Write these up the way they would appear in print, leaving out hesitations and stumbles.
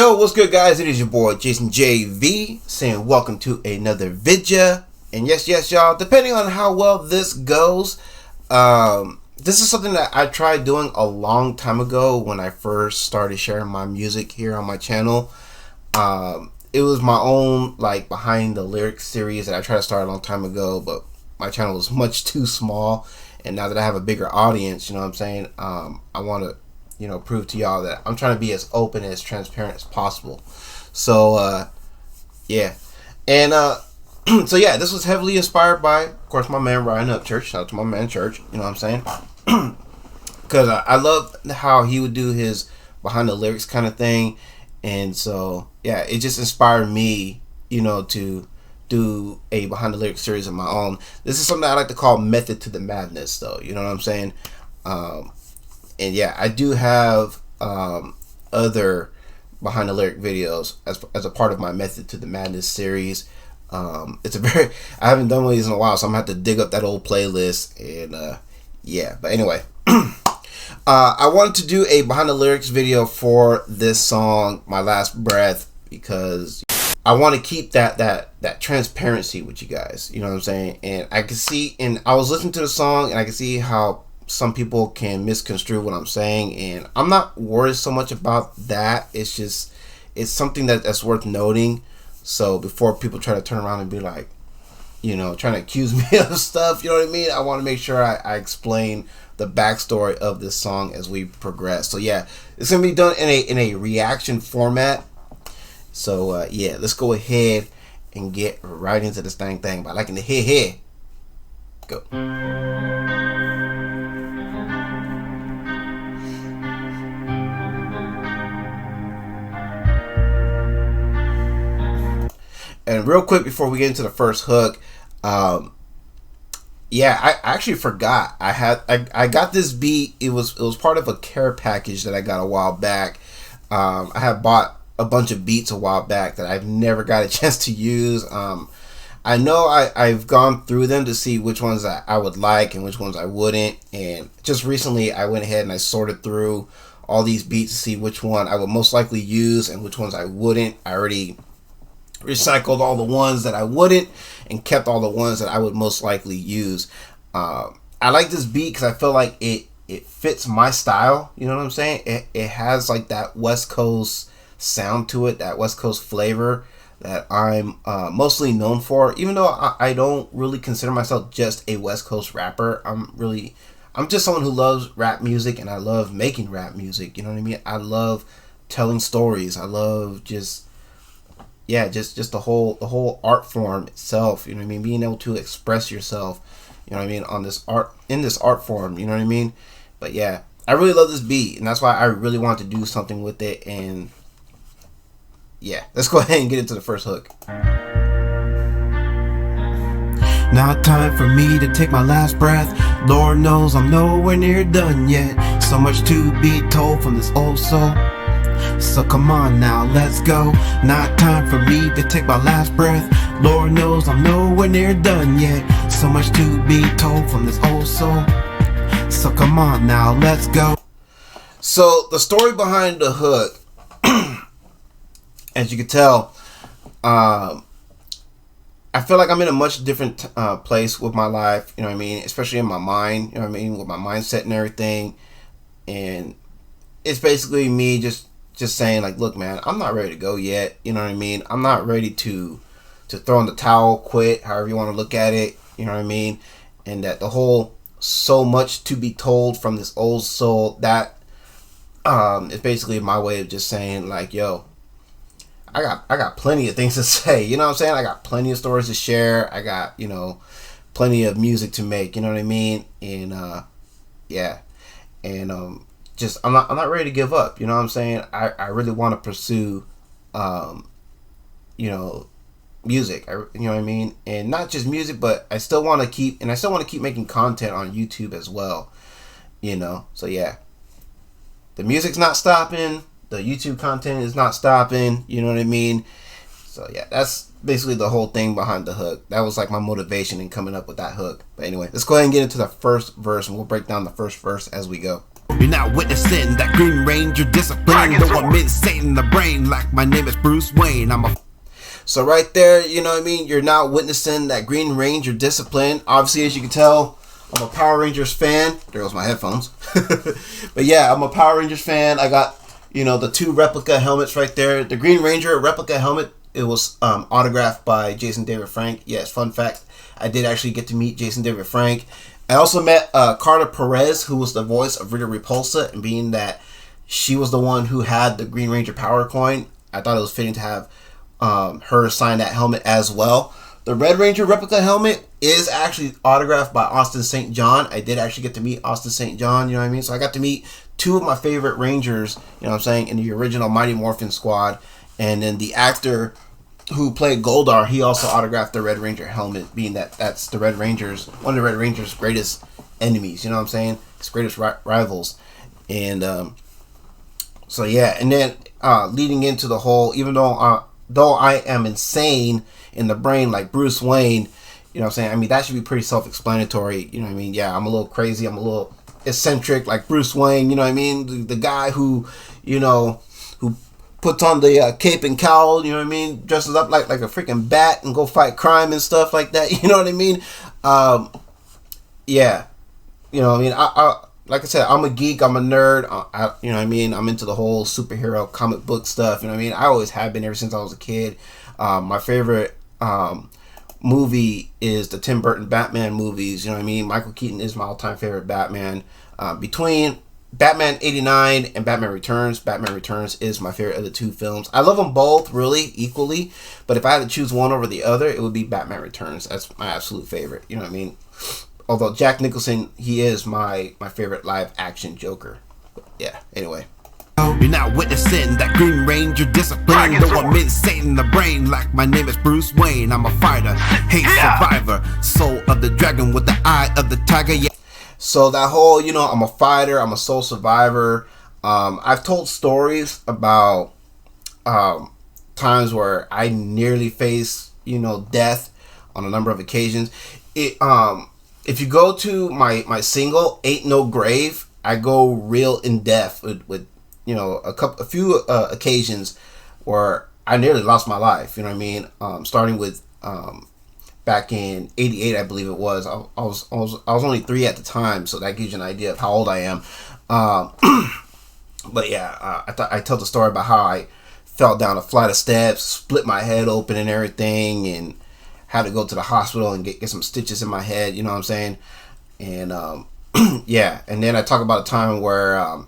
Yo, what's good, guys? It is your boy Jason JV saying welcome to another video. And yes, y'all, depending on how well this goes, this is something that I tried doing a long time ago when I first started sharing my music here on my channel. It was my own like behind the lyrics series that I tried to start a long time ago, but my channel was much too small. And now that I have a bigger audience, you know what I'm saying, I want to prove to y'all that I'm trying to be as open, as transparent as possible. So yeah, and so yeah, this was heavily inspired by, of course, my man Ryan Upchurch. Shout out to my man Church, you know what I'm saying? Because I love how he would do his behind the lyrics kind of thing, and so yeah, it just inspired me, to do a behind the lyrics series of my own. This is something I like to call method to the madness, though. You know what I'm saying? And yeah, I do have other behind the lyric videos as a part of my method to the madness series. It's a very, I haven't done one of these in a while, so I'm gonna have to dig up that old playlist. And yeah, but anyway, I wanted to do a behind the lyrics video for this song, My Last Breath, because I want to keep that transparency with you guys. You know what I'm saying? And I can see, and I was listening to the song, and I can see how some people can misconstrue what I'm saying, and I'm not worried so much about that. It's just, it's something that's worth noting. So before people try to turn around and be like, trying to accuse me of stuff, you know what I mean? I want to make sure I explain the backstory of this song as we progress. So yeah, it's gonna be done in a reaction format. So yeah, let's go ahead and get right into this thing by liking the head. Go. And real quick before we get into the first hook, yeah, I actually forgot I got this beat. It was part of a care package that I got a while back. I had bought a bunch of beats a while back that I've never got a chance to use. I know I've gone through them to see which ones I would like and which ones I wouldn't. And just recently I went ahead and I sorted through all these beats to see which one I would most likely use and which ones I wouldn't. I already recycled all the ones that I wouldn't and kept all the ones that I would most likely use. I like this beat because I feel like it fits my style. You know what I'm saying? It has like that West Coast sound to it, that West Coast flavor that I'm mostly known for. Even though I don't really consider myself just a West Coast rapper, I'm just someone who loves rap music, and I love making rap music. You know what I mean? I love telling stories. I love just the whole art form itself, you know what I mean? Being able to express yourself, you know what I mean, in this art form, you know what I mean? But yeah, I really love this beat, and that's why I really want to do something with it. And yeah, let's go ahead and get into the first hook. Now time for me to take my last breath. Lord knows I'm nowhere near done yet. So much to be told from this old soul. So come on now, let's go. Not time for me to take my last breath. Lord knows I'm nowhere near done yet. So much to be told from this old soul. So come on now, let's go. So the story behind the hook, as you can tell, I feel like I'm in a much different place with my life, you know what I mean? Especially in my mind, you know what I mean? With my mindset and everything. And it's basically me just saying like, look, man, I'm not ready to go yet. You know what I mean? I'm not ready to throw in the towel, quit, however you want to look at it. You know what I mean? And that the whole so much to be told from this old soul, that is basically my way of just saying like, yo, I got plenty of things to say. You know what I'm saying? I got plenty of stories to share. I got, plenty of music to make. You know what I mean? And yeah. And just I'm not ready to give up. You know what I'm saying? I really want to pursue music. You know what I mean? And not just music, but I still want to keep making content on YouTube as well. So yeah, the music's not stopping, the YouTube content is not stopping, you know what I mean? So yeah, that's basically the whole thing behind the hook. That was like my motivation in coming up with that hook. But anyway, let's go ahead and get into the first verse, and we'll break down the first verse as we go. You're now witnessing that Green Ranger discipline. Though I'm insane in the brain, like my name is Bruce Wayne. So right there, you know what I mean? You're now witnessing that Green Ranger discipline. Obviously, as you can tell, I'm a Power Rangers fan. There goes my headphones. But yeah, I'm a Power Rangers fan. I got, you know, the 2 replica helmets right there. The Green Ranger replica helmet, it was autographed by Jason David Frank. Yes, fun fact, I did actually get to meet Jason David Frank. I also met Carter Perez, who was the voice of Rita Repulsa, and being that she was the one who had the Green Ranger power coin, I thought it was fitting to have her sign that helmet as well. The Red Ranger replica helmet is actually autographed by Austin St. John. I did actually get to meet Austin St. John, you know what I mean? So I got to meet 2 of my favorite Rangers, you know what I'm saying, in the original Mighty Morphin Squad. And then the actor who played Goldar, he also autographed the Red Ranger helmet, being that that's the Red Rangers, one of the Red Ranger's greatest enemies, you know what I'm saying? His greatest rivals. And so yeah, and then leading into the whole, even though I am insane in the brain like Bruce Wayne, you know what I'm saying? I mean, that should be pretty self-explanatory, you know what I mean? Yeah, I'm a little crazy, I'm a little eccentric like Bruce Wayne, you know what I mean? The guy who, you know, who puts on the cape and cowl, you know what I mean? Dresses up like a freaking bat and go fight crime and stuff like that, you know what I mean? Yeah, you know what I mean? I like I said, I'm a geek, I'm a nerd, you know what I mean? I'm into the whole superhero comic book stuff, you know what I mean? I always have been ever since I was a kid. My favorite movie is the Tim Burton Batman movies, you know what I mean? Michael Keaton is my all-time favorite Batman. Between Batman 89 and Batman Returns is my favorite of the 2 films. I love them both really equally, but if I had to choose one over the other, it would be Batman Returns. That's my absolute favorite, you know what I mean? Although Jack Nicholson, he is my favorite live action Joker. But yeah, anyway. You're now witnessing that Green Ranger discipline. Though I'm insane in the brain, like my name is Bruce Wayne. I'm a fighter, hate survivor, soul of the dragon with the eye of the tiger. Yeah. So that whole, you know, I'm a fighter, I'm a soul survivor. I've told stories about times where I nearly faced, you know, death on a number of occasions. If you go to my single, Ain't No Grave, I go real in depth with you know, a few occasions where I nearly lost my life, you know what I mean? Starting with back in '88, I believe it was. I was only 3 at the time, so that gives you an idea of how old I am. But yeah, I tell the story about how I fell down a flight of steps, split my head open and everything, and had to go to the hospital and get some stitches in my head. You know what I'm saying? And yeah, and then I talk about a time where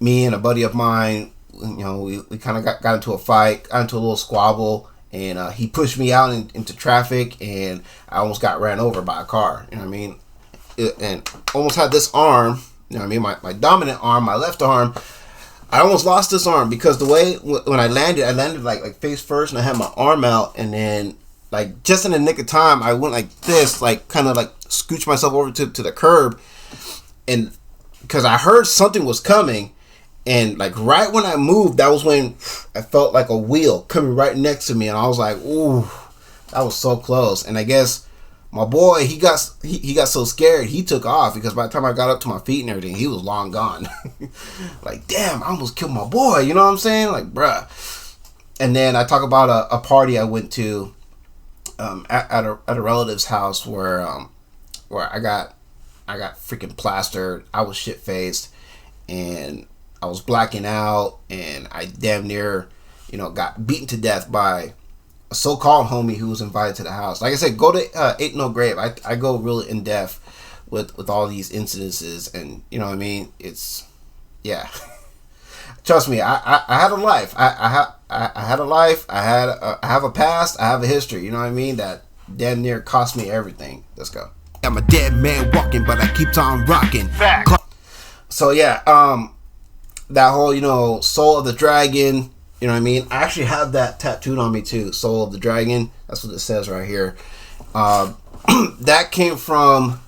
me and a buddy of mine, you know, we kind of got into a fight, got into a little squabble. And he pushed me out into traffic, and I almost got ran over by a car. You know what I mean? And almost had this arm, you know what I mean? My dominant arm, my left arm. I almost lost this arm because the way when I landed like face first, and I had my arm out, and then like just in the nick of time, I went like this, like kind of like scooched myself over to the curb, and because I heard something was coming. And like right when I moved, that was when I felt like a wheel coming right next to me, and I was like, "Ooh, that was so close." And I guess my boy, he got so scared, he took off, because by the time I got up to my feet and everything, he was long gone. Like, damn, I almost killed my boy. You know what I'm saying? Like, bruh. And then I talk about a party I went to at a relative's house where I got freaking plastered. I was shit faced, and I was blacking out, and I damn near, you know, got beaten to death by a so-called homie who was invited to the house. Like I said, go to Ain't No Grave. I go really in depth with all these incidences, and you know what I mean. It's, yeah. Trust me, I had a life. I had a life. I have a past. I have a history. You know what I mean. That damn near cost me everything. Let's go. I'm a dead man walking, but I keep on rocking. So yeah, that whole, you know, Soul of the Dragon, you know what I mean? I actually have that tattooed on me too. Soul of the Dragon. That's what it says right here. That came from,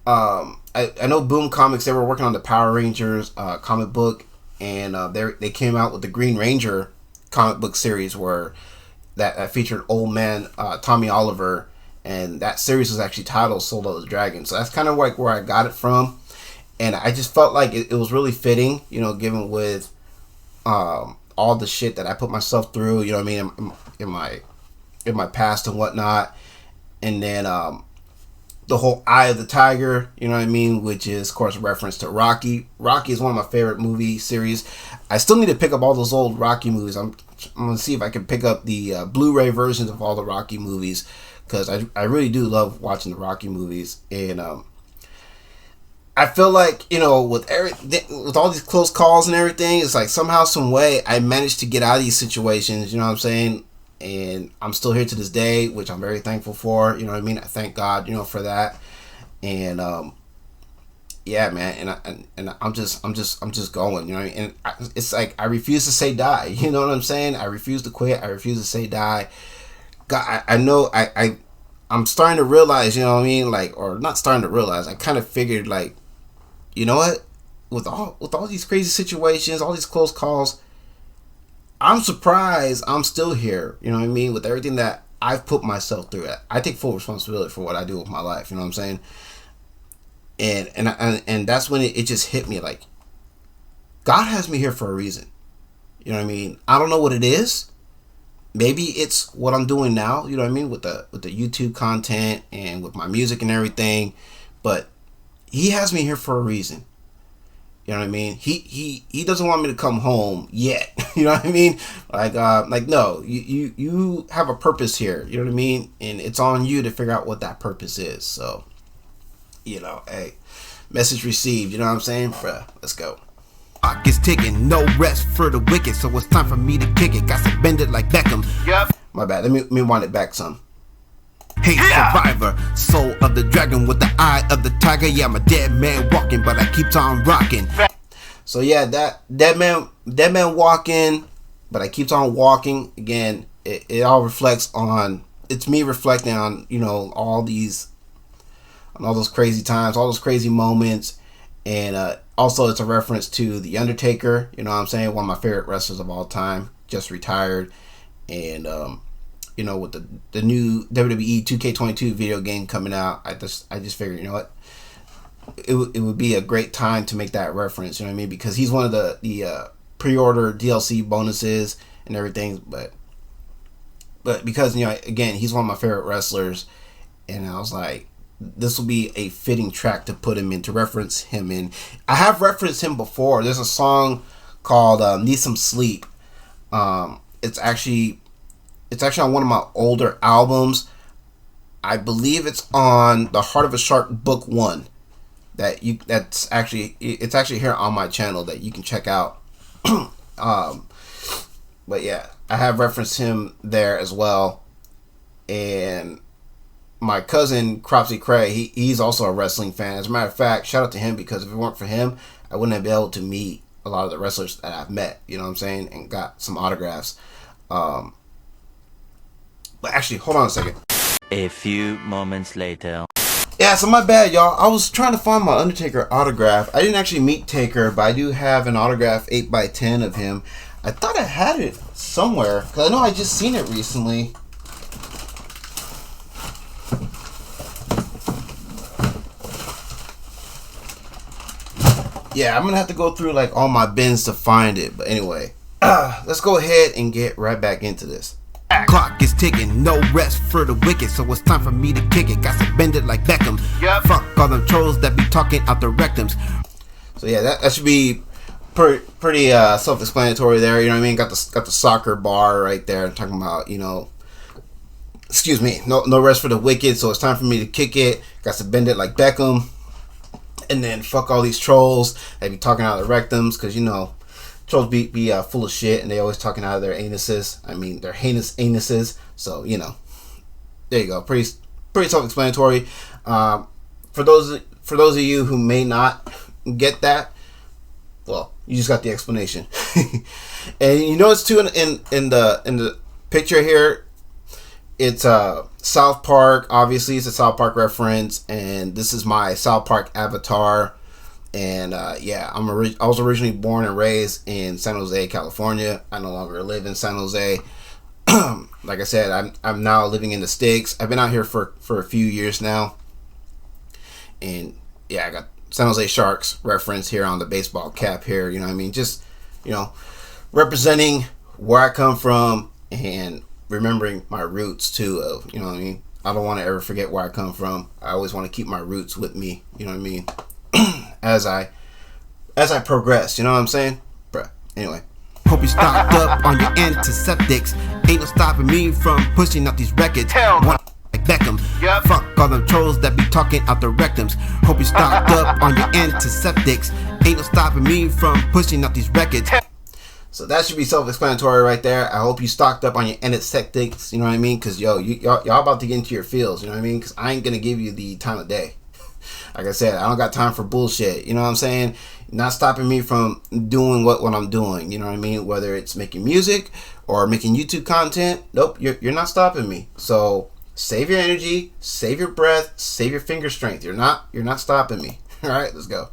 I know Boom Comics, they were working on the Power Rangers comic book, and they came out with the Green Ranger comic book series where that featured old man Tommy Oliver, and that series was actually titled Soul of the Dragon. So that's kind of like where I got it from. and I just felt like it was really fitting, you know, given with all the shit that I put myself through, you know what I mean, in my past and whatnot. And then the whole Eye of the Tiger, you know what I mean, which is of course a reference to Rocky. Rocky is one of my favorite movie series. I still need to pick up all those old Rocky movies. I'm gonna see if I can pick up the Blu-ray versions of all the Rocky movies, because I really do love watching the Rocky movies. And I feel like, you know, with all these close calls and everything, it's like somehow, some way, I managed to get out of these situations. You know what I'm saying? And I'm still here to this day, which I'm very thankful for. You know what I mean? I thank God, you know, for that. And yeah, man. And I'm just going. You know what I mean? And it's like I refuse to say die. You know what I'm saying? I refuse to quit. I refuse to say die. God, I know. I'm starting to realize. You know what I mean? Like, or not starting to realize. I kind of figured, like, you know what? With all these crazy situations, all these close calls, I'm surprised I'm still here. You know what I mean? With everything that I've put myself through, I take full responsibility for what I do with my life. You know what I'm saying? And that's when it just hit me, like, God has me here for a reason. You know what I mean? I don't know what it is. Maybe it's what I'm doing now. You know what I mean? With the YouTube content and with my music and everything, but He has me here for a reason. You know what I mean? He doesn't want me to come home yet. You know what I mean? Like no, you have a purpose here. You know what I mean? And it's on you to figure out what that purpose is. So, you know, hey, message received. You know what I'm saying? Bruh, let's go. Clock is ticking, no rest for the wicked, so it's time for me to kick it. Got to bend it like Beckham. Yep. My bad. Let me wind it back some. Hey, survivor, soul of the dragon with the eye of the tiger. Yeah, I'm a dead man walking, but I keep on rocking. So yeah, that dead man walking, but I keeps on walking. Again, it all reflects on, it's me reflecting on, you know, all those crazy times, all those crazy moments. And also it's a reference to The Undertaker, you know what I'm saying, one of my favorite wrestlers of all time, just retired. And you know, with the new WWE 2K22 video game coming out, I just figured, you know what, it would be a great time to make that reference. You know what I mean? Because he's one of the pre-order DLC bonuses and everything. But because, you know, again, he's one of my favorite wrestlers, and I was like, this will be a fitting track to put him in, to reference him in. I have referenced him before. There's a song called Need Some Sleep. It's actually on one of my older albums. I believe it's on the Heart of a Shark Book 1. It's actually here on my channel that you can check out. But yeah, I have referenced him there as well. And my cousin Cropsy Cray, he's also a wrestling fan. As a matter of fact, shout out to him, because if it weren't for him, I wouldn't have been able to meet a lot of the wrestlers that I've met, you know what I'm saying, and got some autographs. But actually, hold on a second. A few moments later. Yeah, so my bad, y'all. I was trying to find my Undertaker autograph. I didn't actually meet Taker, but I do have an autograph 8x10 of him. I thought I had it somewhere, because I know I just seen it recently. Yeah, I'm going to have to go through like all my bins to find it. But anyway, let's go ahead and get right back into this. Clock is ticking, no rest for the wicked, so it's time for me to kick it. Got to bend it like Beckham. Yep. Fuck all them trolls that be talking out their rectums. So yeah, that should be pretty self-explanatory there. You know what I mean? Got the soccer bar right there talking about, you know, excuse me, no rest for the wicked, so it's time for me to kick it. Got to bend it like Beckham. And then fuck all these trolls that be talking out of their rectums, because, you know, trolls be full of shit, and they always talking out of their anuses. I mean, their heinous anuses. So, you know, there you go. Pretty self-explanatory. For those of you who may not get that, well, you just got the explanation. And you notice too in the picture here, it's South Park. Obviously, it's a South Park reference, and this is my South Park avatar. And yeah, I was originally born and raised in San Jose, California. I no longer live in San Jose. Like I said, I'm now living in the States. I've been out here for a few years now, and yeah, I got San Jose Sharks reference here on the baseball cap here. You know what I mean? Just, you know, representing where I come from and remembering my roots too. Of, you know what I mean? I don't want to ever forget where I come from. I always want to keep my roots with me. You know what I mean? as I progress. You know what I'm saying? Bruh. Anyway. Hope you stocked up on your antiseptics. Ain't no stopping me from pushing out these records. One like Beckham. Yep. Fuck all them trolls that be talking out the rectums. Hope you stocked up on your antiseptics. Ain't no stopping me from pushing out these records. So that should be self-explanatory right there. I hope you stocked up on your antiseptics, you know what I mean? Because, yo, y'all about to get into your feels, you know what I mean? Because I ain't going to give you the time of day. Like I said, I don't got time for bullshit, you know what I'm saying? Not stopping me from doing what I'm doing, you know what I mean? Whether it's making music or making YouTube content, nope, you're not stopping me. So save your energy, save your breath, save your finger strength. You're not stopping me. All right, let's go.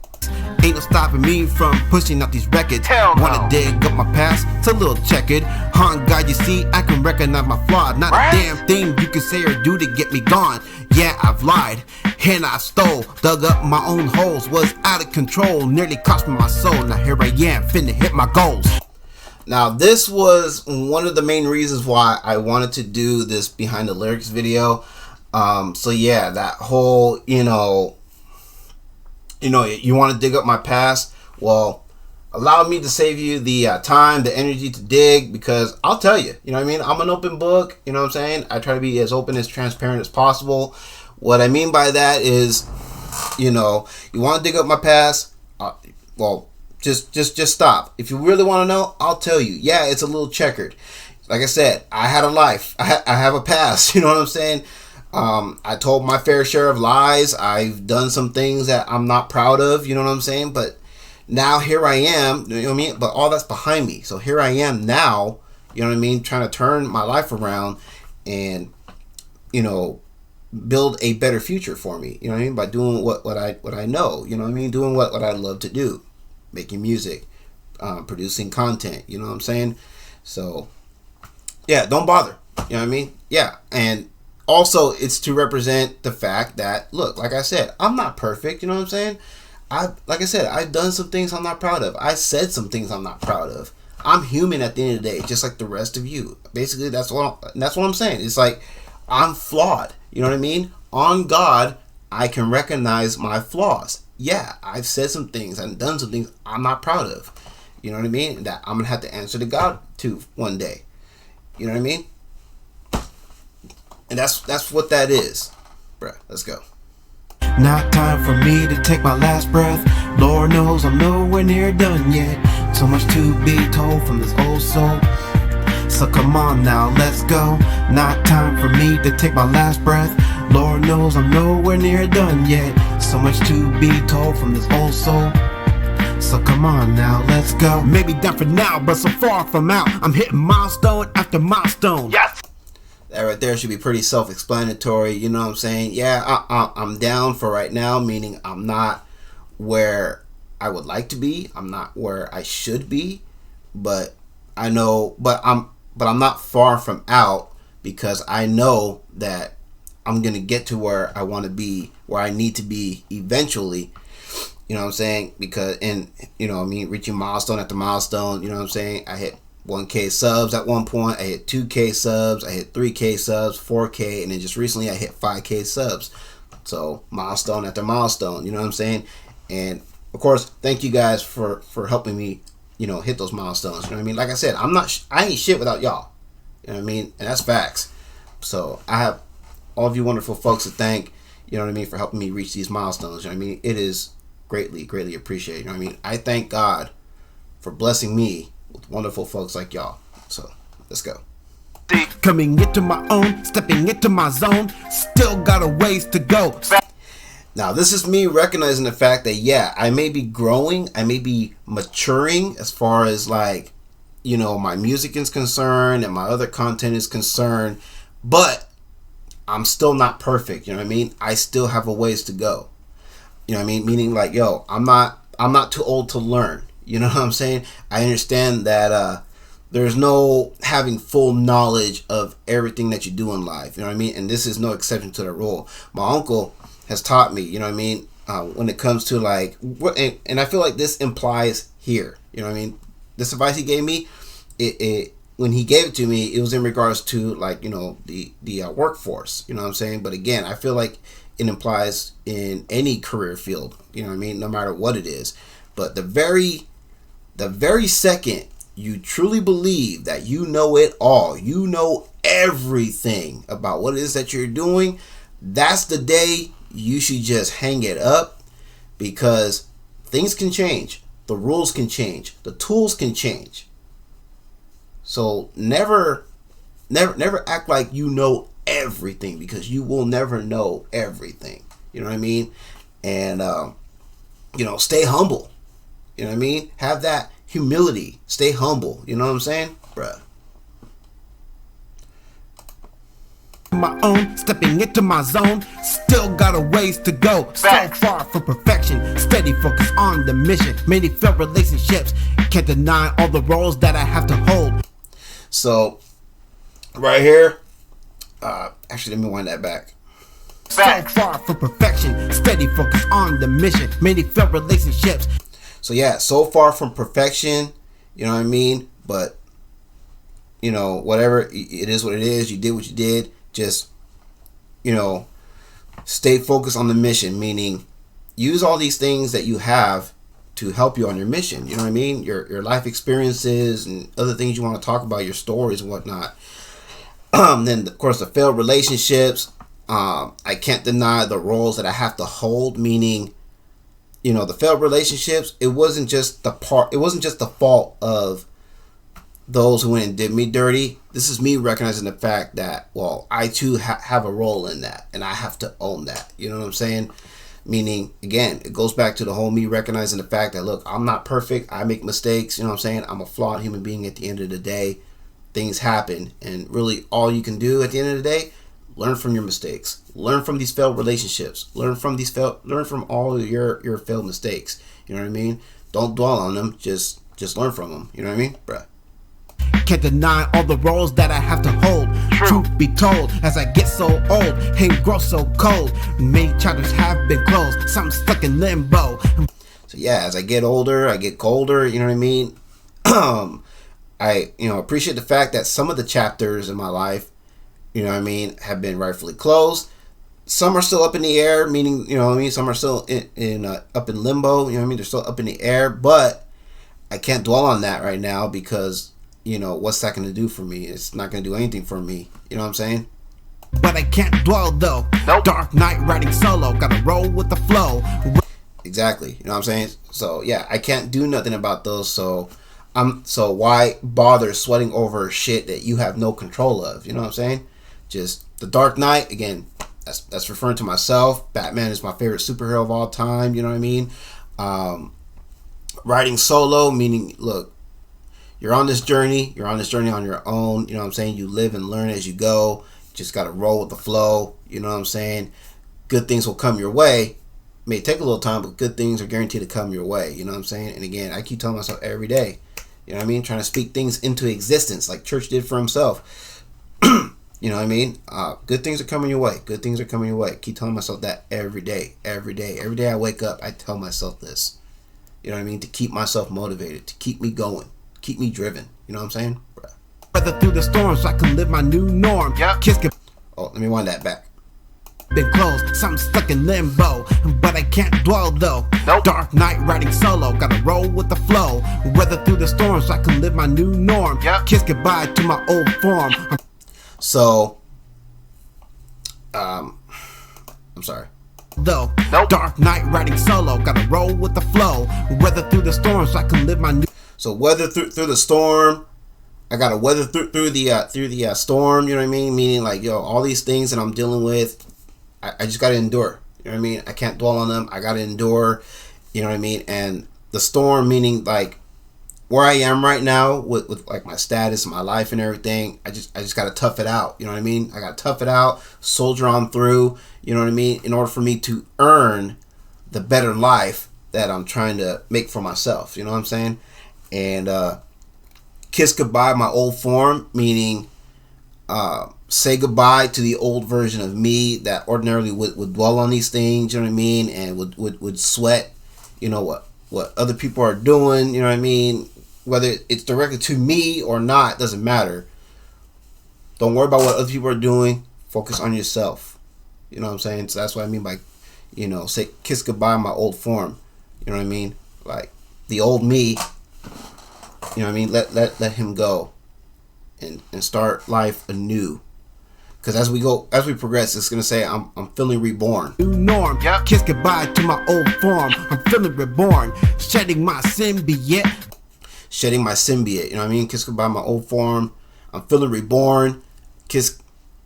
Ain't no stopping me from pushing out these records. Wanna dig up my past? It's a little checkered. God, you see, I can recognize my flaw. Not a damn thing you can say or do to get me gone. Yeah, I've lied, and I stole, dug up my own holes, was out of control, nearly cost me my soul. Now here I am, finna hit my goals. Now this was one of the main reasons why I wanted to do this behind the lyrics video. So yeah, that whole, you want to dig up my past. Well, allow me to save you the time, the energy to dig, because I'll tell you, you know what I mean? I'm an open book, you know what I'm saying? I try to be as open, as transparent as possible. What I mean by that is, you want to dig up my past, well, just stop. If you really want to know, I'll tell you. Yeah, it's a little checkered. Like I said, I had a life. I have a past, you know what I'm saying? I told my fair share of lies. I've done some things that I'm not proud of, you know what I'm saying? But now here I am, you know what I mean? But all that's behind me. So here I am now, you know what I mean? Trying to turn my life around and, build a better future for me, you know what I mean? By doing what I know, you know what I mean? Doing what I love to do, making music, producing content, you know what I'm saying? So yeah, don't bother, you know what I mean? Yeah. And also, it's to represent the fact that, look, like I said, I'm not perfect. You know what I'm saying? I've done some things I'm not proud of. I said some things I'm not proud of. I'm human at the end of the day, just like the rest of you. Basically, that's what I'm saying. It's like I'm flawed. You know what I mean? On God, I can recognize my flaws. Yeah, I've said some things and done some things I'm not proud of. You know what I mean? That I'm gonna have to answer to God to one day. You know what I mean? And that's what that is. Bruh, let's go. Not time for me to take my last breath. Lord knows I'm nowhere near done yet. So much to be told from this old soul. So come on now, let's go. Not time for me to take my last breath. Lord knows I'm nowhere near done yet. So much to be told from this old soul. So come on now, let's go. Maybe down for now, but so far from out. I'm hitting milestone after milestone. Yes! That right there should be pretty self-explanatory, you know what I'm saying? Yeah, I'm down for right now, meaning I'm not where I would like to be. I'm not where I should be, but I know, but I'm not far from out, because I know that I'm going to get to where I want to be, where I need to be eventually. You know what I'm saying? Because, reaching milestone after milestone, you know what I'm saying? I hit 1K subs at one point, I hit 2K subs, I hit 3K subs, 4K, and then just recently I hit 5K subs. So milestone after milestone, you know what I'm saying? And of course, thank you guys for helping me, hit those milestones. You know what I mean? Like I said, I ain't shit without y'all. You know what I mean? And that's facts. So I have all of you wonderful folks to thank, you know what I mean, for helping me reach these milestones. You know what I mean? It is greatly, greatly appreciated. You know what I mean? I thank God for blessing me with wonderful folks like y'all. So let's go. Coming into my own, stepping into my zone, still got a ways to go. Now this is me recognizing the fact that, yeah, I may be growing, I may be maturing as far as like, my music is concerned and my other content is concerned, but I'm still not perfect. You know what I mean? I still have a ways to go. You know what I mean? Meaning like, yo, I'm not too old to learn. You know what I'm saying? I understand that there's no having full knowledge of everything that you do in life. You know what I mean? And this is no exception to the rule. My uncle has taught me, you know what I mean? when it comes to like, and I feel like this implies here, you know what I mean? This advice he gave me, it when he gave it to me, it was in regards to like, you know, the workforce, you know what I'm saying? But again, I feel like it implies in any career field, you know what I mean? No matter what it is. But the very second you truly believe that you know it all, you know everything about what it is that you're doing, that's the day you should just hang it up, because things can change, the rules can change, the tools can change. So never act like you know everything, because you will never know everything. You know what I mean? And you know, stay humble. You know what I mean? Have that humility. Stay humble. You know what I'm saying, bruh? My own, stepping into my zone, still got a ways to go. So far from perfection, steady focus on the mission. Many failed relationships, can't deny all the roles that I have to hold. So right here, actually let me wind that back. So far from perfection, steady focus on the mission. Many failed relationships. So yeah, so far from perfection, you know what I mean? But you know, whatever, it is what it is. You did what you did. Just, you know, stay focused on the mission, meaning use all these things that you have to help you on your mission. You know what I mean? Your life experiences and other things you want to talk about, your stories and whatnot. Then, of course, the failed relationships. I can't deny the roles that I have to hold, meaning, you know, the failed relationships, it wasn't just the fault of those who went and did me dirty. This is me recognizing the fact that, well, I too have a role in that, and I have to own that. You know what I'm saying? Meaning, again, it goes back to the whole me recognizing the fact that, look, I'm not perfect. I make mistakes. You know what I'm saying? I'm a flawed human being at the end of the day. Things happen, and really all you can do at the end of the day, learn from your mistakes. Learn from these failed relationships. Learn from all of your failed mistakes. You know what I mean? Don't dwell on them. Just learn from them. You know what I mean, bruh? Can't deny all the roles that I have to hold. Truth be told, as I get so old, hate grows so cold. Many chapters have been closed, some stuck in limbo. So yeah, as I get older, I get colder. You know what I mean? I appreciate the fact that some of the chapters in my life, you know what I mean, have been rightfully closed. Some are still up in the air, meaning, you know what I mean, some are still up in limbo. You know what I mean? They're still up in the air, but I can't dwell on that right now because, you know, what's that going to do for me? It's not going to do anything for me. You know what I'm saying? But I can't dwell though. Nope. Dark Knight riding solo, gotta roll with the flow. Exactly. You know what I'm saying? So yeah, I can't do nothing about those. So why bother sweating over shit that you have no control of? You know what I'm saying? Just the Dark Knight, again, that's referring to myself. Batman is my favorite superhero of all time. You know what I mean? Riding solo, meaning, look, you're on this journey. You're on this journey on your own. You know what I'm saying? You live and learn as you go. Just got to roll with the flow. You know what I'm saying? Good things will come your way. It may take a little time, but good things are guaranteed to come your way. You know what I'm saying? And again, I keep telling myself every day, you know what I mean? Trying to speak things into existence like Church did for himself. You know what I mean? Good things are coming your way. Good things are coming your way. Keep telling myself that every day. Every day. Every day I wake up, I tell myself this. You know what I mean? To keep myself motivated. To keep me going. Keep me driven. You know what I'm saying? Bruh. Weather through the storm so I can live my new norm. Yep. Oh, let me wind that back. Been closed, some stuck in limbo, but I can't dwell though. Nope. Dark Knight riding solo, gotta roll with the flow. Weather through the storm so I can live my new norm. Yep. Kiss goodbye to my old form. So, I'm sorry. Though, nope. Dark Knight riding solo, gotta roll with the flow. Weather through the storm so I can live my new. So weather through the storm. I gotta weather through the storm. You know what I mean? Meaning, like, yo, all these things that I'm dealing with, I just gotta endure. You know what I mean? I can't dwell on them. I gotta endure. You know what I mean? And the storm, meaning like where I am right now with like my status, my life, and everything. I just gotta tough it out. You know what I mean? I gotta tough it out, soldier on through. You know what I mean? In order for me to earn the better life that I'm trying to make for myself. You know what I'm saying? And kiss goodbye my old form, meaning say goodbye to the old version of me that ordinarily would dwell on these things, you know what I mean, and would sweat, you know, what other people are doing, you know what I mean, whether it's directed to me or not, doesn't matter. Don't worry about what other people are doing. Focus on yourself. You know what I'm saying? So that's what I mean by, you know, say kiss goodbye my old form. You know what I mean? Like the old me, you know what I mean? Let him go and start life anew. Because as we progress, it's gonna say I'm feeling reborn. New norm. Yep. Kiss goodbye to my old form. I'm feeling reborn. Shedding my symbiote. Shedding my symbiote. You know what I mean? Kiss goodbye my old form. I'm feeling reborn. Kiss.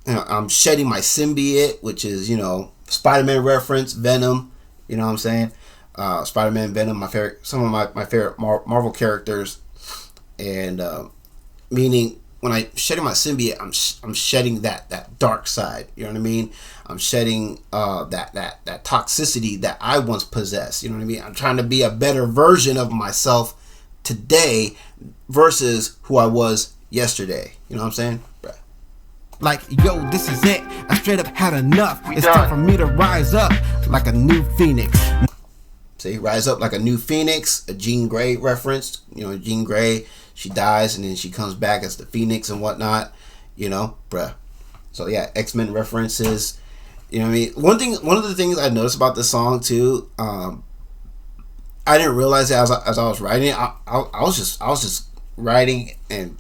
You know, I'm shedding my symbiote, which is, you know, Spider-Man reference, Venom. You know what I'm saying? Spider-Man, Venom, some of my favorite Marvel characters, and meaning when I shedding my symbiote, I'm shedding that dark side. You know what I mean? I'm shedding that toxicity that I once possessed. You know what I mean? I'm trying to be a better version of myself today versus who I was yesterday. You know what I'm saying? Like, yo, this is it. I straight up had enough. It's time for me to rise up like a new phoenix. See, rise up like a new phoenix, a Jean Grey reference. You know, Jean Grey, she dies and then she comes back as the phoenix and whatnot. You know, bruh. So yeah, X-Men references. You know what I mean? One of the things I noticed about this song too, I didn't realize it as I was writing it. I was just writing, and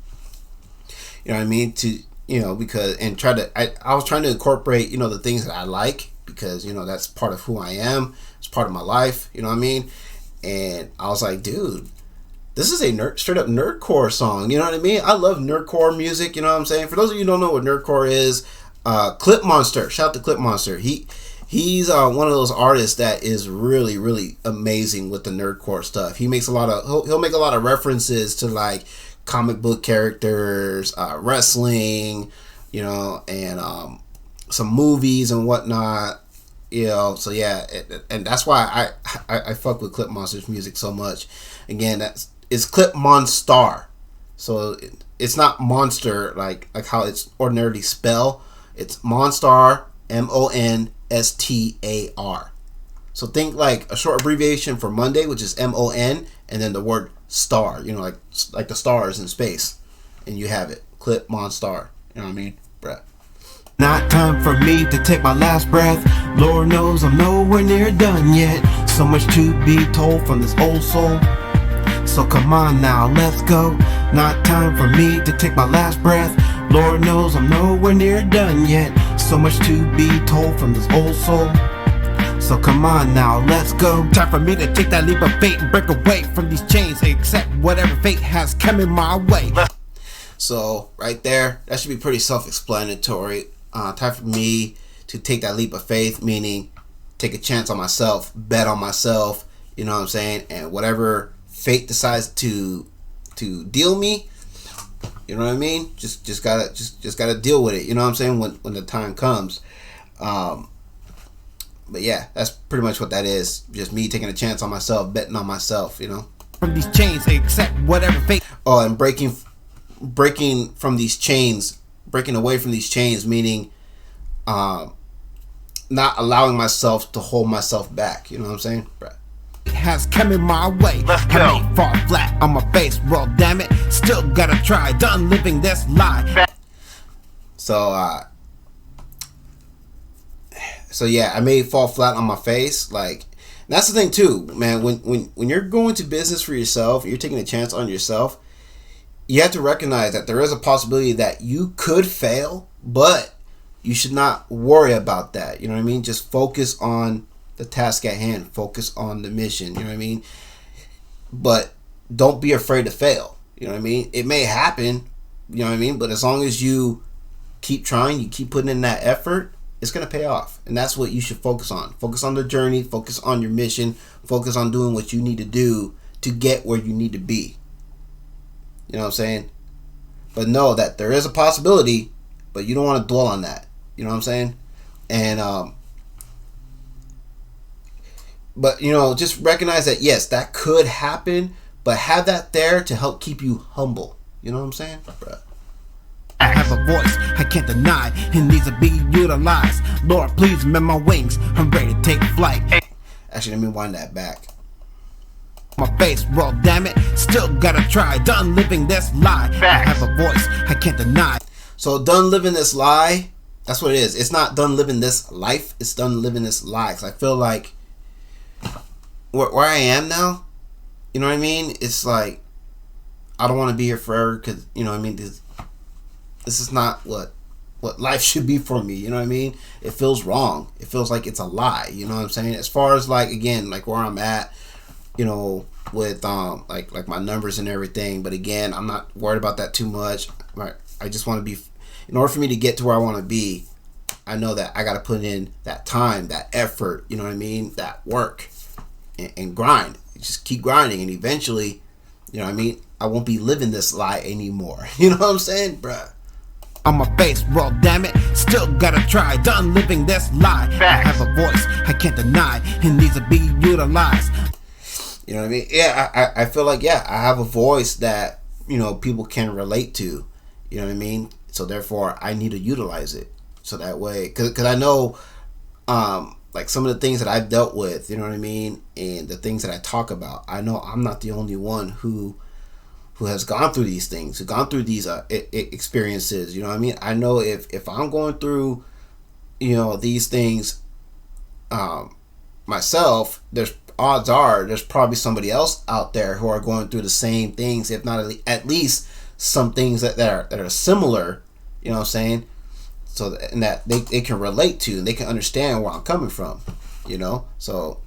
you know what I mean, to, you know, because, and I was trying to incorporate, you know, the things that I like, because, you know, that's part of who I am. It's part of my life, you know what I mean? And I was like, dude, this is a straight up nerdcore song, you know what I mean? I love nerdcore music, you know what I'm saying? For those of you who don't know what nerdcore is, Clip Monster, shout out to Clip Monster. He's one of those artists that is really, really amazing with the nerdcore stuff. He makes he'll make a lot of references to like comic book characters, wrestling, you know, and some movies and whatnot, you know. So yeah, and that's why I fuck with Clip Monster's music so much. Again, it's Clip Monstar, so it's not monster like how it's ordinarily spelled. It's Monstar, MONSTAR. So think like a short abbreviation for Monday, which is MON, and then the word star, you know, like the stars in space, and you have it, Clip Monstar. You know what I mean, bruh? Not time for me to take my last breath. Lord knows I'm nowhere near done yet. So much to be told from this old soul. So come on now, let's go. Not time for me to take my last breath. Lord knows I'm nowhere near done yet. So much to be told from this old soul. So come on now, let's go. Time for me to take that leap of faith and break away from these chains, accept whatever fate has coming my way. So right there, that should be pretty self-explanatory. Time for me to take that leap of faith, meaning take a chance on myself, bet on myself, you know what I'm saying? And whatever fate decides to deal me, you know what I mean? Just gotta deal with it, you know what I'm saying, when the time comes. But yeah, that's pretty much what that is. Just me taking a chance on myself, betting on myself, you know. From these chains, accept whatever fate. Oh, and breaking from these chains, breaking away from these chains, meaning not allowing myself to hold myself back. You know what I'm saying? Right. It has come in my way. Let's go. I may fall flat on my face. Well, damn it, still gotta try. Done living this lie. So yeah, I may fall flat on my face. Like, that's the thing too, man. When you're going to business for yourself, you're taking a chance on yourself. You have to recognize that there is a possibility that you could fail, but you should not worry about that. You know what I mean? Just focus on the task at hand. Focus on the mission. You know what I mean? But don't be afraid to fail. You know what I mean? It may happen. You know what I mean? But as long as you keep trying, you keep putting in that effort, it's going to pay off. And that's what you should focus on. Focus on the journey. Focus on your mission. Focus on doing what you need to do to get where you need to be. You know what I'm saying? But know that there is a possibility, but you don't want to dwell on that. You know what I'm saying? And but you know, just recognize that yes, that could happen, but have that there to help keep you humble. You know what I'm saying? Bruh. I have a voice I can't deny, it needs to be utilized. Lord, please mend my wings, I'm ready to take flight. Actually, let me wind that back. My face, well damn it, still gotta try. Done living this lie. I have a voice I can't deny. So done living this lie, that's what it is. It's not done living this life, it's done living this lie. Cause I feel like where I am now, you know what I mean? It's like, I don't want to be here forever because, you know what I mean? This is not what life should be for me, you know what I mean? It feels wrong. It feels like it's a lie, you know what I'm saying? As far as like, again, like where I'm at, you know, with like my numbers and everything, but again, I'm not worried about that too much. I just want to be, in order for me to get to where I want to be, I know that I got to put in that time, that effort, you know what I mean, that work and grind. Just keep grinding, and eventually, you know what I mean, I won't be living this lie anymore. You know what I'm saying, bruh? On my face, well damn it, still gotta try. Done living this lie. I have a voice I can't deny, it needs to be utilized. You know what I mean? Yeah, I feel like, yeah, I have a voice that, you know, people can relate to. You know what I mean? So therefore, I need to utilize it. So that way, because I know, like some of the things that I've dealt with, you know what I mean? And the things that I talk about, I know I'm not the only one who has gone through these things, who gone through these experiences. You know what I mean? I know if I'm going through, you know, these things myself, odds are there's probably somebody else out there who are going through the same things, if not at least some things that are similar, you know what I'm saying? So that they can relate to, and they can understand where I'm coming from, you know? So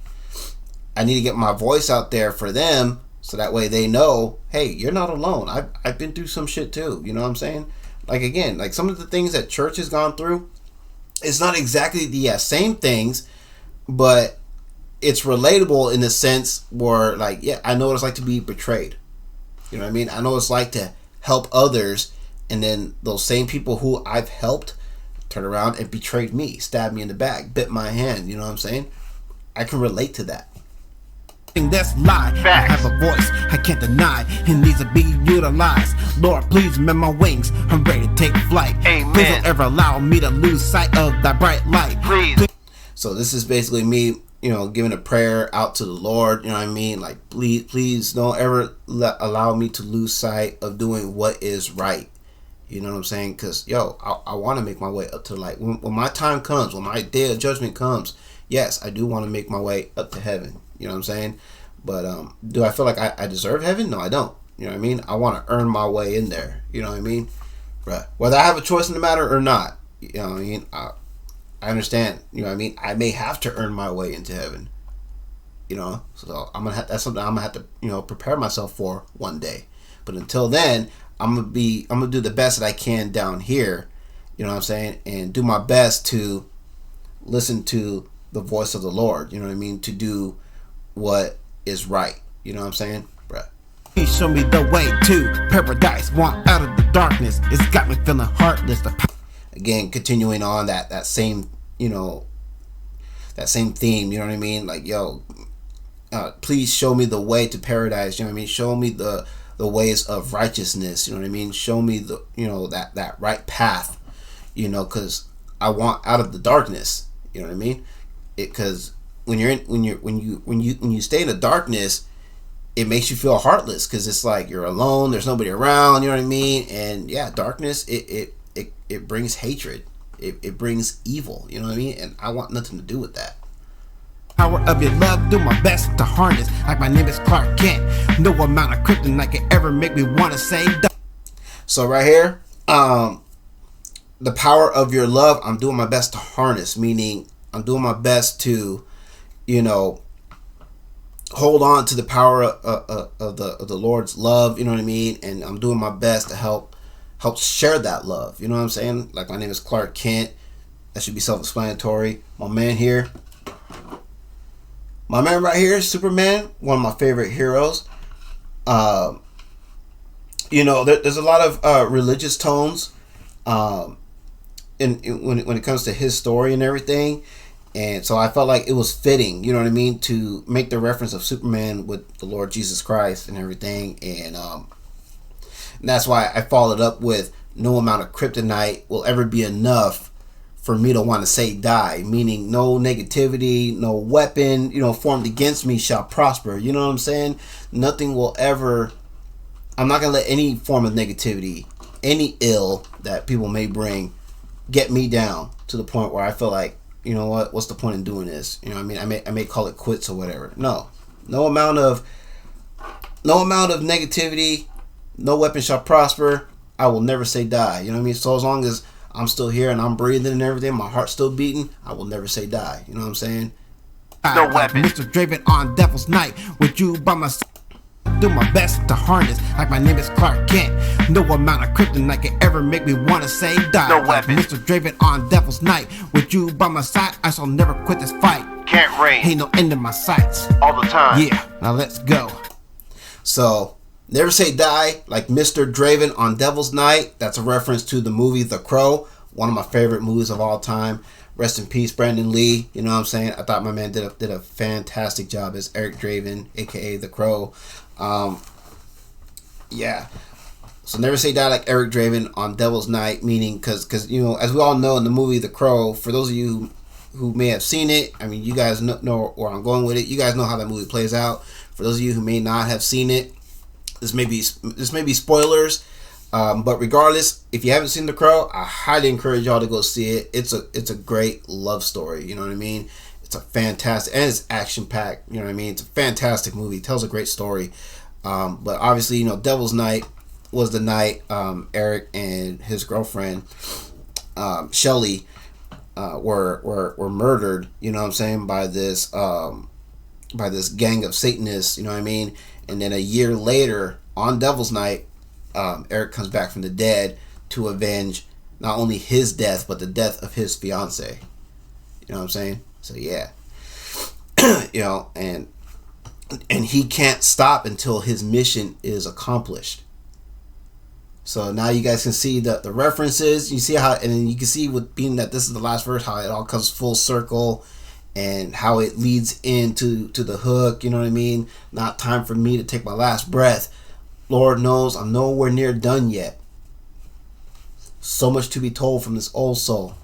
I need to get my voice out there for them, so that way they know, hey, you're not alone. I've been through some shit too, you know what I'm saying? Like, again, like some of the things that church has gone through, it's not exactly the same things, but it's relatable in the sense where, like, yeah, I know what it's like to be betrayed. You know what I mean? I know what it's like to help others, and then those same people who I've helped turn around and betrayed me, stabbed me in the back, bit my hand. You know what I'm saying? I can relate to that. This lie. I have a voice I can't deny, it needs to be utilized. Lord, please mend my wings, I'm ready to take flight. Amen. Please don't ever allow me to lose sight of that bright light. Please. So this is basically me, you know, giving a prayer out to the Lord. You know what I mean? Like, please don't ever allow me to lose sight of doing what is right. You know what I'm saying? Because, yo, I want to make my way up to the light. When my time comes, when my day of judgment comes, yes, I do want to make my way up to heaven. You know what I'm saying? But do I feel like I deserve heaven? No, I don't. You know what I mean? I want to earn my way in there. You know what I mean? Bruh. Whether I have a choice in the matter or not, you know what I mean? I understand. You know what I mean? I may have to earn my way into heaven. You know? So that's something I'm gonna have to, you know, prepare myself for one day. But until then, I'm gonna do the best that I can down here. You know what I'm saying? And do my best to listen to the voice of the Lord. You know what I mean? To do what is right. You know what I'm saying? Bruh. Please show me the way to paradise. Want out of the darkness. It's got me feeling heartless. Again, continuing on that same, you know, that same theme. You know what I mean? Like, yo, please show me the way to paradise. You know what I mean? Show me the ways of righteousness. You know what I mean? Show me the, you know, that right path. You know, because I want out of the darkness. You know what I mean? Because when you stay in the darkness, it makes you feel heartless, because it's like you're alone, there's nobody around, you know what I mean? And yeah, darkness, it brings hatred, it brings evil, you know what I mean? And I want nothing to do with that. Power of your love, do my best to harness. Like my name is Clark Kent, no amount of kryptonite can ever make me want to say. So right here, the power of your love, I'm doing my best to harness, meaning I'm doing my best to, you know, hold on to the power of the Lord's love, you know what I mean? And I'm doing my best to help share that love, you know what I'm saying? Like, my name is Clark Kent. That should be self-explanatory. My man right here, Superman, one of my favorite heroes. You know, there's a lot of religious tones when it comes to his story and everything. And so I felt like it was fitting, you know what I mean, to make the reference of Superman with the Lord Jesus Christ and everything. And that's why I followed up with no amount of kryptonite will ever be enough for me to want to say die, meaning no negativity, no weapon, formed against me shall prosper. You know what I'm saying? Nothing will ever, I'm not going to let any form of negativity, any ill that people may bring, get me down to the point where I feel like, you know what, what's the point in doing this? You know what I mean? I may call it quits or whatever. No amount of negativity, no weapon shall prosper. I will never say die. You know what I mean? So as long as I'm still here and I'm breathing and everything, my heart's still beating, I will never say die. You know what I'm saying? No weapon. Mr. Draven on Devil's Night, with you by my side. Do my best to harness like my name is Clark Kent. No amount of kryptonite can ever make me want to say die. No weapon. Mr. Draven on Devil's Night, with you by my side, I shall never quit this fight. Can't rain. Ain't no end in my sights. All the time. Yeah, now let's go. So, never say die, like Mr. Draven on Devil's Night. That's a reference to the movie The Crow, one of my favorite movies of all time. Rest in peace, Brandon Lee. You know what I'm saying? I thought my man did a fantastic job as Eric Draven, a.k.a. The Crow. Yeah. So never say die like Eric Draven on Devil's Night, meaning because as we all know in the movie The Crow, for those of you who may have seen it, I mean, you guys know where I'm going with it. You guys know how that movie plays out. For those of you who may not have seen it, this may be spoilers. But regardless, if you haven't seen The Crow, I highly encourage y'all to go see it. It's a great love story. You know what I mean? It's a fantastic, and it's action packed. You know what I mean? It's a fantastic movie. It tells a great story. But obviously, Devil's Night was the night Eric and his girlfriend Shelly were murdered. You know what I'm saying? By this gang of Satanists. You know what I mean? And then a year later, on Devil's Night, Eric comes back from the dead to avenge not only his death but the death of his fiance. You know what I'm saying? So yeah, and he can't stop until his mission is accomplished. So now you guys can see the references. You see how, and then you can see with being that this is the last verse, how it all comes full circle, and how it leads into the hook. You know what I mean? Not time for me to take my last breath. Lord knows I'm nowhere near done yet. So much to be told from this old soul.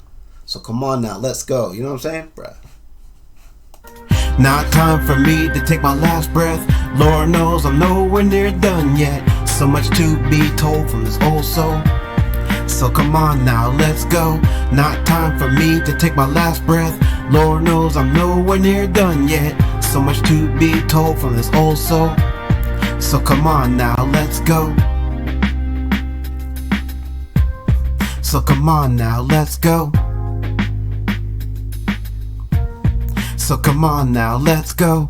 So come on now, let's go. You know what I'm saying, bruh? Not time for me to take my last breath. Lord knows I'm nowhere near done yet. So much to be told from this old soul. So come on now, let's go. Not time for me to take my last breath. Lord knows I'm nowhere near done yet. So much to be told from this old soul. So come on now, let's go. So come on now, let's go. So come on now, let's go.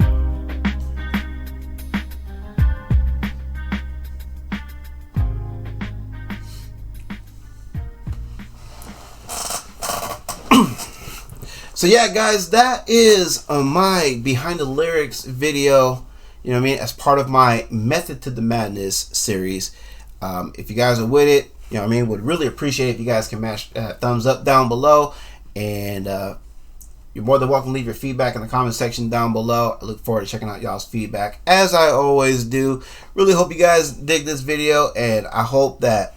So yeah, guys, that is my behind the lyrics video. You know what I mean? As part of my Method to the Madness series. If you guys are with it, you know what I mean? Would really appreciate it if you guys can mash thumbs up down below. And you're more than welcome to leave your feedback in the comment section down below. I look forward to checking out y'all's feedback, as I always do. Really hope you guys dig this video, and I hope that,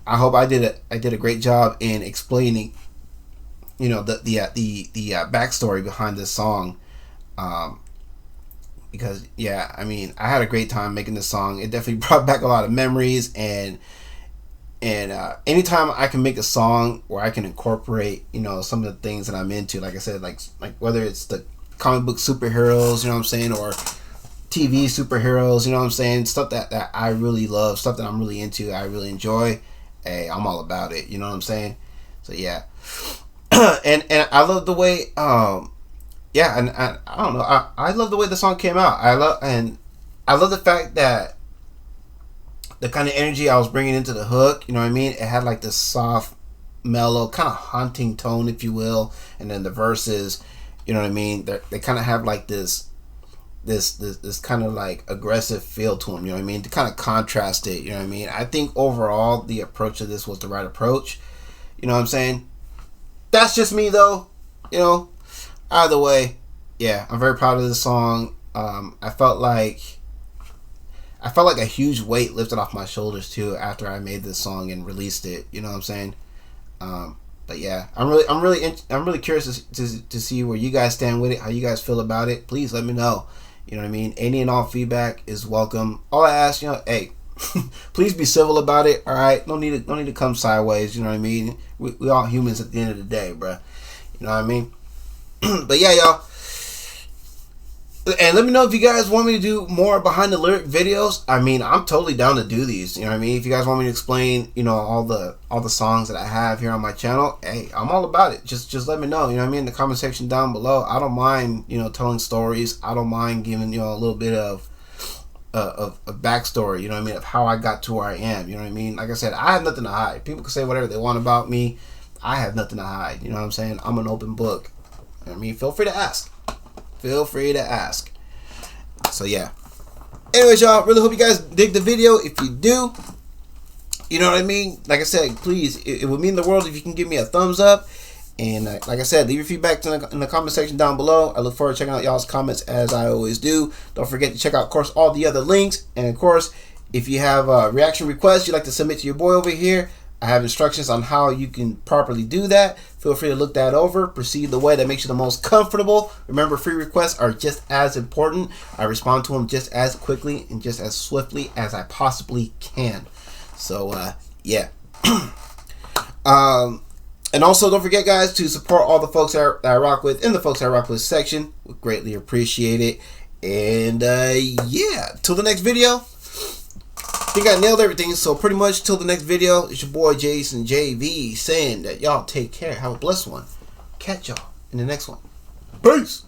I hope I did a great job in explaining, the backstory behind this song. Because yeah, I mean, I had a great time making this song. It definitely brought back a lot of memories, and anytime I can make a song where I can incorporate, some of the things that I'm into, like I said, like whether it's the comic book superheroes, you know what I'm saying, or TV superheroes, you know what I'm saying, stuff that I really love, stuff that I'm really into, I really enjoy, hey, I'm all about it, you know what I'm saying? So yeah. and I love the way yeah, and I don't know, I love the way the song came out. I love the fact that the kind of energy I was bringing into the hook, you know what I mean? It had like this soft, mellow, kind of haunting tone, if you will. And then the verses, you know what I mean? They kind of have like this kind of like aggressive feel to them, you know what I mean? To kind of contrast it, you know what I mean? I think overall the approach of this was the right approach. You know what I'm saying? That's just me though, Either way, yeah, I'm very proud of this song. I felt like I felt like a huge weight lifted off my shoulders too after I made this song and released it. You know what I'm saying? But yeah, I'm really curious to see where you guys stand with it, how you guys feel about it. Please let me know. You know what I mean? Any and all feedback is welcome. All I ask, you know, hey, please be civil about it. All right, no need to come sideways. You know what I mean? We all humans at the end of the day, bruh. You know what I mean? But yeah, y'all. And let me know if you guys want me to do more behind the lyric videos. I mean, I'm totally down to do these. You know what I mean? If you guys want me to explain, you know, all the songs that I have here on my channel, hey, I'm all about it. Just let me know. You know what I mean? In the comment section down below. I don't mind, you know, telling stories. I don't mind giving, you know, a little bit of backstory. You know what I mean? Of how I got to where I am. You know what I mean? Like I said, I have nothing to hide. People can say whatever they want about me. I have nothing to hide. You know what I'm saying? I'm an open book. You know what I mean? Feel free to ask. Feel free to ask. So yeah. Anyways, y'all, really hope you guys dig the video. If you do, you know what I mean? Like I said, please, it would mean the world if you can give me a thumbs up. And like I said, leave your feedback in the comment section down below. I look forward to checking out y'all's comments as I always do. Don't forget to check out, of course, all the other links. And of course, if you have reaction requests you'd like to submit to your boy over here, I have instructions on how you can properly do that. Feel free to look that over. Proceed the way that makes you the most comfortable. Remember, free requests are just as important. I respond to them just as quickly and just as swiftly as I possibly can. So, yeah. And also, don't forget, guys, to support all the folks that I rock with in the folks I rock with section. We greatly appreciate it. And, yeah. Till the next video. I think I nailed everything, so pretty much till the next video, it's your boy Jason JV saying that y'all take care, have a blessed one. Catch y'all in the next one. Peace!